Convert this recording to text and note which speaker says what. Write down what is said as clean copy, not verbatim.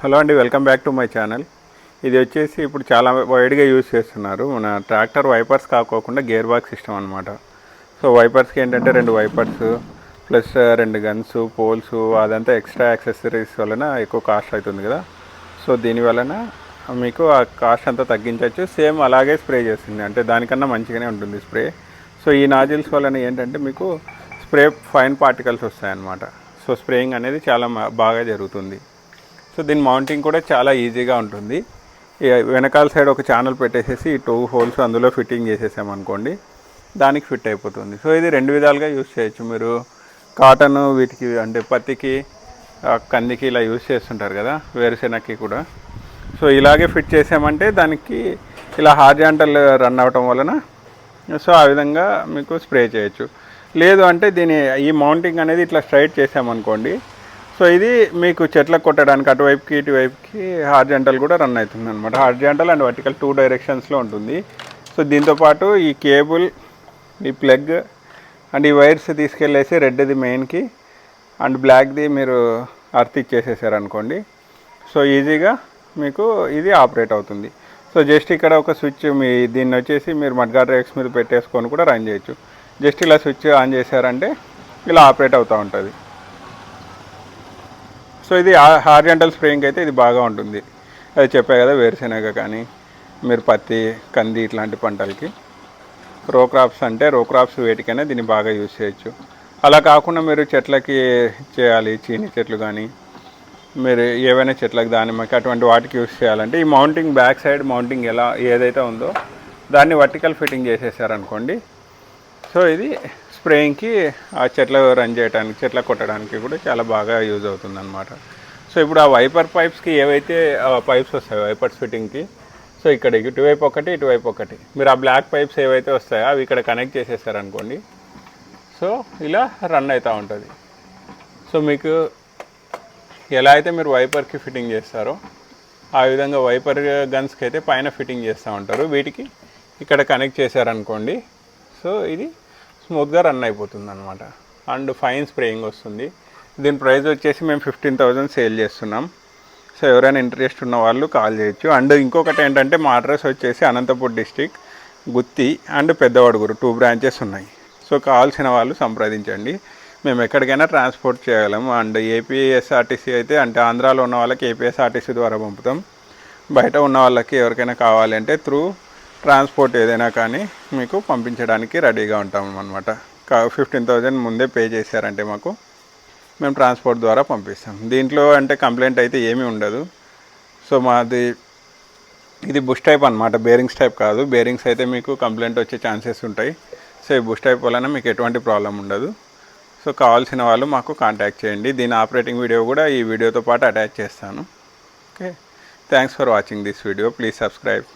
Speaker 1: Hello అండి, welcome back to my channel. ఇది వచ్చేసి ఇప్పుడు చాలా వైడ్గా యూజ్ చేస్తున్నారు. మన ట్రాక్టర్ వైపర్స్ కాకోకుండా గేర్ బాక్స్ సిస్టమ్ అనమాట. సో వైపర్స్కి ఏంటంటే 2 వైపర్స్ ప్లస్ 2 గన్స్, పోల్స్, అదంతా ఎక్స్ట్రా యాక్సెసరీస్ వలన ఎక్కువ కాస్ట్ అవుతుంది కదా. సో దీని వలన మీకు ఆ కాస్ట్ అంతా తగ్గించవచ్చు. సేమ్ అలాగే స్ప్రే చేస్తుంది, అంటే దానికన్నా మంచిగానే ఉంటుంది స్ప్రే. సో ఈ నాజిల్స్ వలన ఏంటంటే మీకు స్ప్రే ఫైన్ పార్టికల్స్ వస్తాయన్నమాట. సో స్ప్రేయింగ్ అనేది చాలా బాగా జరుగుతుంది. సో దీని మౌంటింగ్ కూడా చాలా ఈజీగా ఉంటుంది. వెనకాల సైడ్ ఒక ఛానల్ పెట్టేసేసి 2 హోల్స్ అందులో ఫిట్టింగ్ చేసేసామనుకోండి, దానికి ఫిట్ అయిపోతుంది. సో ఇది 2 విధాలుగా యూజ్ చేయొచ్చు. మీరు కాటన్ వీటికి అంటే పత్తికి, కందికి ఇలా యూజ్ చేస్తుంటారు కదా, వేరుశెనగకి కూడా. సో ఇలాగే ఫిట్ చేసామంటే దానికి ఇలా హార్జాంటల్ రన్ అవటం వలన సో ఆ విధంగా మీకు స్ప్రే చేయొచ్చు. లేదు అంటే ఈ మౌంటింగ్ అనేది ఇట్లా స్ట్రైట్ చేసామనుకోండి, సో ఇది మీకు చెట్లకు కొట్టడానికి అటువైపుకి ఇటువైపుకి హార్జాంటల్ కూడా రన్ అవుతుంది అనమాట. హార్జాంటల్ అండ్ వర్టికల్ 2 డైరెక్షన్స్లో ఉంటుంది. సో దీంతోపాటు ఈ కేబుల్, ఈ ప్లగ్ అండ్ ఈ వైర్స్ తీసుకెళ్ళేసి రెడ్ది మెయిన్కి అండ్ బ్లాక్ది మీరు అర్త్ ఇచ్చేసేసారనుకోండి, సో ఈజీగా మీకు ఇది ఆపరేట్ అవుతుంది. సో జస్ట్ ఇక్కడ ఒక స్విచ్ దీన్ని వచ్చేసి మీరు మడ్గార్డ్ రేక్స్ మీద పెట్టేసుకొని కూడా రన్ చేయొచ్చు. జస్ట్ ఇలా స్విచ్ ఆన్ చేశారంటే ఇలా ఆపరేట్ అవుతూ ఉంటుంది. సో ఇది హార్జాంటల్ స్ప్రేయింగ్ అయితే ఇది బాగా ఉంటుంది. అది చెప్పే కదా, వేరుశెనగ కానీ మీరు పత్తి, కంది ఇట్లాంటి పంటలకి. రో క్రాప్స్ వేటికైనా దీన్ని బాగా యూజ్ చేయొచ్చు. అలా కాకుండా మీరు చెట్లకి చేయాలి, చీని చెట్లు కానీ మీరు ఏవైనా చెట్లకు, దానిమ్మకి అటువంటి వాటికి యూజ్ చేయాలంటే ఈ మౌంటింగ్, బ్యాక్ సైడ్ మౌంటింగ్ ఏదైతే ఉందో దాన్ని వర్టికల్ ఫిట్టింగ్ చేసేసారనుకోండి, సో ఇది స్ప్రేయింగ్కి ఆ చెట్లు రన్ చేయడానికి, చెట్ల కొట్టడానికి కూడా చాలా బాగా యూజ్ అవుతుంది అనమాట. సో ఇప్పుడు ఆ వైపర్ పైప్స్కి ఏవైతే పైప్స్ వస్తాయో వైపర్స్ ఫిట్టింగ్కి, సో ఇక్కడ ఇటువైపు ఒకటి, ఇటువైపు ఒకటి, మీరు ఆ బ్లాక్ పైప్స్ ఏవైతే వస్తాయో అవి ఇక్కడ కనెక్ట్ చేసేసారనుకోండి, సో ఇలా రన్ అవుతూ ఉంటుంది. సో మీకు ఎలా అయితే మీరు వైపర్కి ఫిట్టింగ్ చేస్తారో ఆ విధంగా వైపర్ గన్స్కి అయితే పైన ఫిట్టింగ్ చేస్తూ ఉంటారు. వీటికి ఇక్కడ కనెక్ట్ చేశారనుకోండి, సో ఇది స్మూత్గా రన్ అయిపోతుంది అనమాట. అండ్ ఫైన్ స్ప్రేయింగ్ వస్తుంది. దీని ప్రైస్ వచ్చేసి మేము 15,000 సేల్ చేస్తున్నాం. సో ఎవరైనా ఇంట్రెస్ట్ ఉన్న వాళ్ళు కాల్ చేయొచ్చు. అండ్ ఇంకొకటి ఏంటంటే మా అడ్రస్ వచ్చేసి Anantapur district, Gooty and Peddavadugur 2 branches ఉన్నాయి. సో కావాల్సిన వాళ్ళు సంప్రదించండి. మేము ఎక్కడికైనా ట్రాన్స్పోర్ట్ చేయగలము. అండ్ ఏపీఎస్ఆర్టీసీ అయితే, అంటే ఆంధ్రాలో ఉన్న వాళ్ళకి ఏపీఎస్ఆర్టీసీ ద్వారా పంపుతాం. బయట ఉన్న వాళ్ళకి ఎవరికైనా కావాలి అంటే త్రూ ట్రాన్స్పోర్ట్ ఏదైనా కానీ మీకు పంపించడానికి రెడీగా ఉంటాం అనమాట. 15,000 ముందే పే చేశారంటే మాకు మేము ట్రాన్స్పోర్ట్ ద్వారా పంపిస్తాం. దీంట్లో అంటే కంప్లైంట్ అయితే ఏమీ ఉండదు. సో ఇది బుష్ టైప్ అనమాట, బేరింగ్స్ టైప్ కాదు. బేరింగ్స్ అయితే మీకు కంప్లైంట్ వచ్చే ఛాన్సెస్ ఉంటాయి. సో ఈ బుష్ టైప్ వలన మీకు ఎటువంటి ప్రాబ్లం ఉండదు. సో కావాల్సిన వాళ్ళు మాకు కాంటాక్ట్ చేయండి. దీని ఆపరేటింగ్ వీడియో కూడా ఈ వీడియోతో పాటు అటాచ్ చేస్తాను. Okay, thanks for watching this video. Please subscribe.